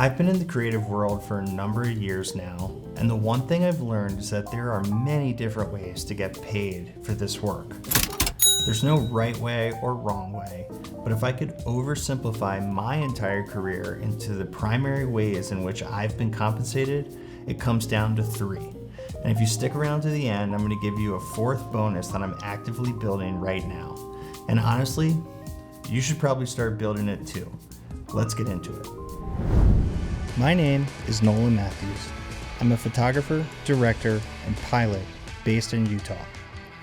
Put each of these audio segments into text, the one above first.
I've been in the creative world for a number of years now, and the one thing I've learned is that there are many different ways to get paid for this work. There's no right way or wrong way, but if I could oversimplify my entire career into the primary ways in which I've been compensated, it comes down to 3. And if you stick around to the end, I'm going to give you a 4th bonus that I'm actively building right now. And honestly, you should probably start building it too. Let's get into it. My name is Nolan Matthews. I'm a photographer, director, and pilot based in Utah.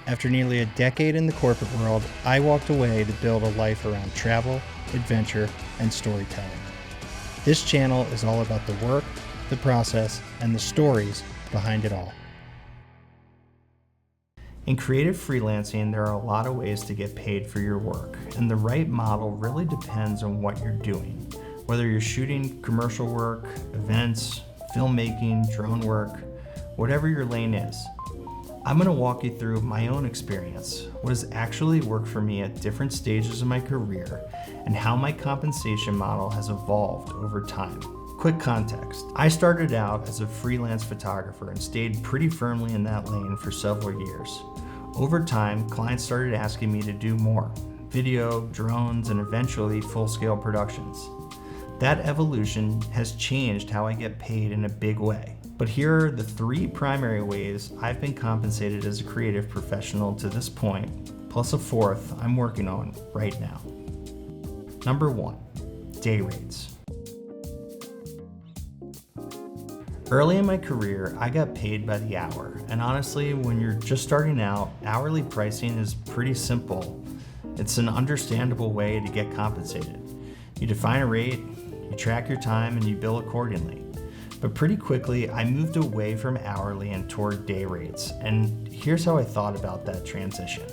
After nearly a decade in the corporate world, I walked away to build a life around travel, adventure, and storytelling. This channel is all about the work, the process, and the stories behind it all. In creative freelancing, there are a lot of ways to get paid for your work, and the right model really depends on what you're doing. Whether you're shooting commercial work, events, filmmaking, drone work, whatever your lane is. I'm going to walk you through my own experience, what has actually worked for me at different stages of my career, and how my compensation model has evolved over time. Quick context. I started out as a freelance photographer and stayed pretty firmly in that lane for several years. Over time, clients started asking me to do more: video, drones, and eventually full-scale productions. That evolution has changed how I get paid in a big way. But here are the 3 primary ways I've been compensated as a creative professional to this point, plus a 4th I'm working on right now. Number 1, day rates. Early in my career, I got paid by the hour, and honestly, when you're just starting out, hourly pricing is pretty simple. It's an understandable way to get compensated. You define a rate, you track your time, and you bill accordingly. But pretty quickly, I moved away from hourly and toward day rates, and here's how I thought about that transition.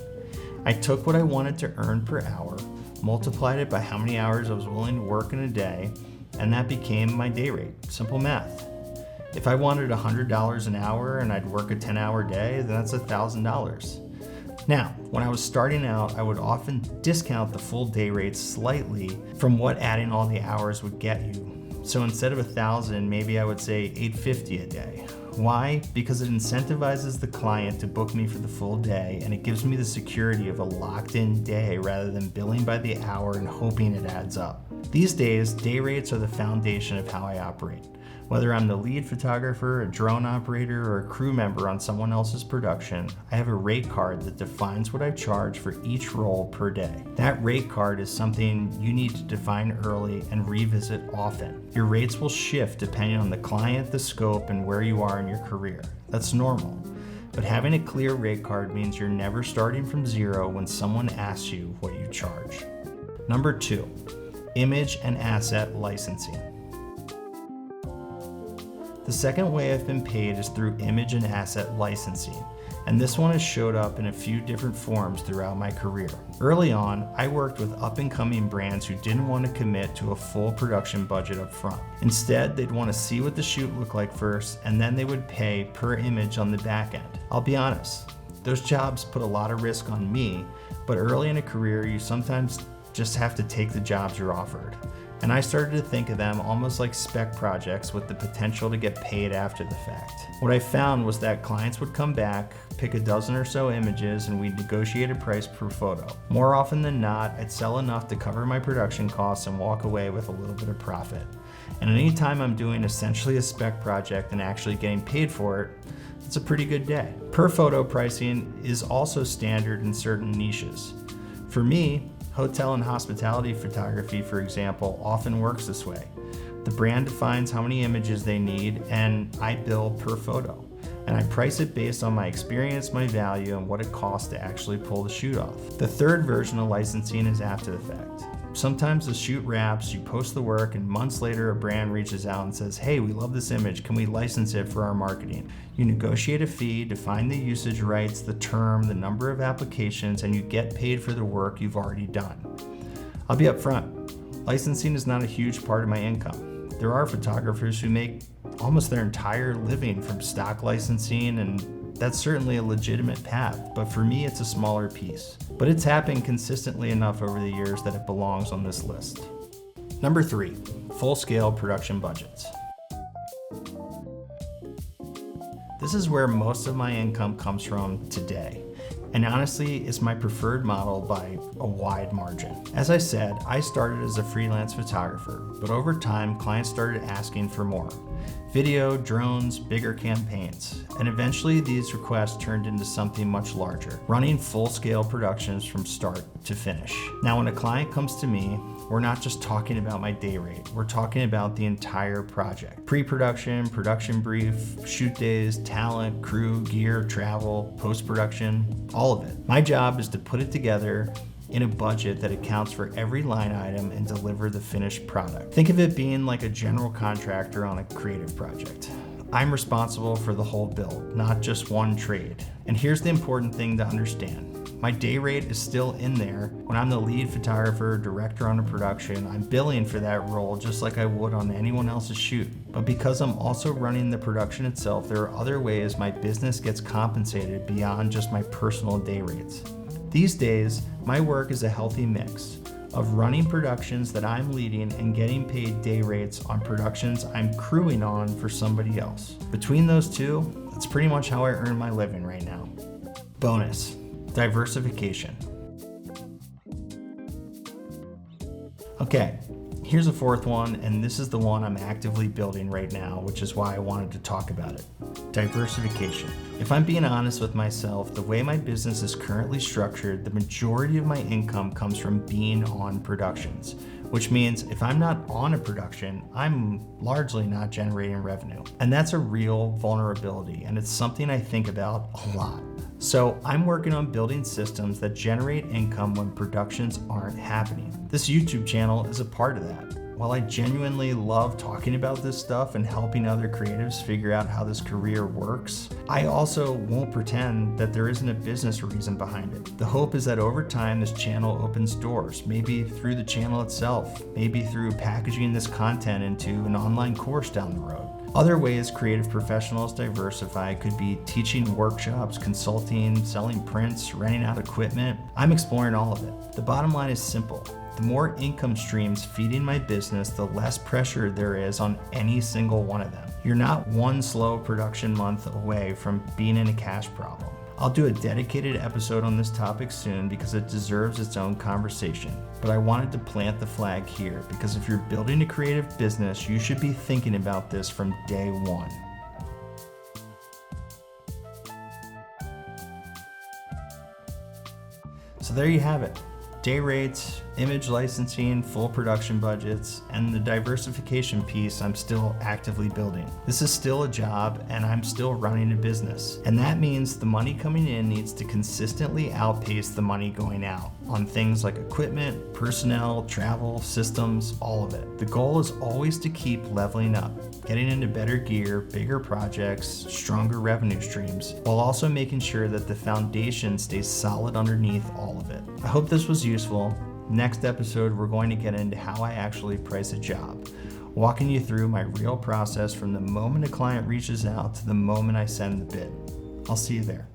I took what I wanted to earn per hour, multiplied it by how many hours I was willing to work in a day, and that became my day rate. Simple math. If I wanted $100 an hour and I'd work a 10-hour day, then that's $1,000. Now, when I was starting out, I would often discount the full day rate slightly from what adding all the hours would get you. So instead of $1,000, maybe I would say $850 a day. Why? Because it incentivizes the client to book me for the full day, and it gives me the security of a locked-in day rather than billing by the hour and hoping it adds up. These days, day rates are the foundation of how I operate. Whether I'm the lead photographer, a drone operator, or a crew member on someone else's production, I have a rate card that defines what I charge for each role per day. That rate card is something you need to define early and revisit often. Your rates will shift depending on the client, the scope, and where you are in your career. That's normal. But having a clear rate card means you're never starting from zero when someone asks you what you charge. Number 2, image and asset licensing. The second way I've been paid is through image and asset licensing, and this one has showed up in a few different forms throughout my career. Early on, I worked with up-and-coming brands who didn't want to commit to a full production budget up front. Instead, they'd want to see what the shoot looked like first, and then they would pay per image on the back end. I'll be honest, those jobs put a lot of risk on me, but early in a career, you sometimes just have to take the jobs you're offered. And I started to think of them almost like spec projects with the potential to get paid after the fact. What I found was that clients would come back, pick a dozen or so images, and we'd negotiate a price per photo. More often than not, I'd sell enough to cover my production costs and walk away with a little bit of profit. And anytime I'm doing essentially a spec project and actually getting paid for it, it's a pretty good day. Per photo pricing is also standard in certain niches. For me, hotel and hospitality photography, for example, often works this way. The brand defines how many images they need, and I bill per photo. And I price it based on my experience, my value, and what it costs to actually pull the shoot off. The third version of licensing is after the fact. Sometimes the shoot wraps, you post the work, and months later a brand reaches out and says, "Hey, we love this image, can we license it for our marketing?" You negotiate a fee, define the usage rights, the term, the number of applications, and you get paid for the work you've already done. I'll be upfront, licensing is not a huge part of my income. There are photographers who make almost their entire living from stock licensing, and that's certainly a legitimate path, but for me it's a smaller piece. But it's happened consistently enough over the years that it belongs on this list. Number 3, full-scale production budgets. This is where most of my income comes from today. And honestly, it's my preferred model by a wide margin. As I said, I started as a freelance photographer, but over time, clients started asking for more. Video, drones, bigger campaigns, and eventually these requests turned into something much larger, running full-scale productions from start to finish. Now, when a client comes to me, we're not just talking about my day rate, we're talking about the entire project. Pre-production, production brief, shoot days, talent, crew, gear, travel, post-production, all of it. My job is to put it together in a budget that accounts for every line item and deliver the finished product. Think of it being like a general contractor on a creative project. I'm responsible for the whole build, not just one trade. And here's the important thing to understand. My day rate is still in there. When I'm the lead photographer, director on a production, I'm billing for that role just like I would on anyone else's shoot. But because I'm also running the production itself, there are other ways my business gets compensated beyond just my personal day rates. These days, my work is a healthy mix of running productions that I'm leading and getting paid day rates on productions I'm crewing on for somebody else. Between those two, that's pretty much how I earn my living right now. Bonus, diversification. Okay, here's a fourth one, and this is the one I'm actively building right now, which is why I wanted to talk about it. Diversification. If I'm being honest with myself, the way my business is currently structured, the majority of my income comes from being on productions, which means if I'm not on a production, I'm largely not generating revenue. And that's a real vulnerability, and it's something I think about a lot. So I'm working on building systems that generate income when productions aren't happening. This YouTube channel is a part of that. While I genuinely love talking about this stuff and helping other creatives figure out how this career works, I also won't pretend that there isn't a business reason behind it. The hope is that over time this channel opens doors, maybe through the channel itself, maybe through packaging this content into an online course down the road. Other ways creative professionals diversify could be teaching workshops, consulting, selling prints, renting out equipment. I'm exploring all of it. The bottom line is simple. The more income streams feeding my business, the less pressure there is on any single one of them. You're not one slow production month away from being in a cash problem. I'll do a dedicated episode on this topic soon because it deserves its own conversation. But I wanted to plant the flag here because if you're building a creative business, you should be thinking about this from day one. So there you have it. Day rates, image licensing, full production budgets, and the diversification piece I'm still actively building. This is still a job and I'm still running a business. And that means the money coming in needs to consistently outpace the money going out on things like equipment, personnel, travel, systems, all of it. The goal is always to keep leveling up, getting into better gear, bigger projects, stronger revenue streams, while also making sure that the foundation stays solid underneath all of it. I hope this was useful. Next episode, we're going to get into how I actually price a job, walking you through my real process from the moment a client reaches out to the moment I send the bid. I'll see you there.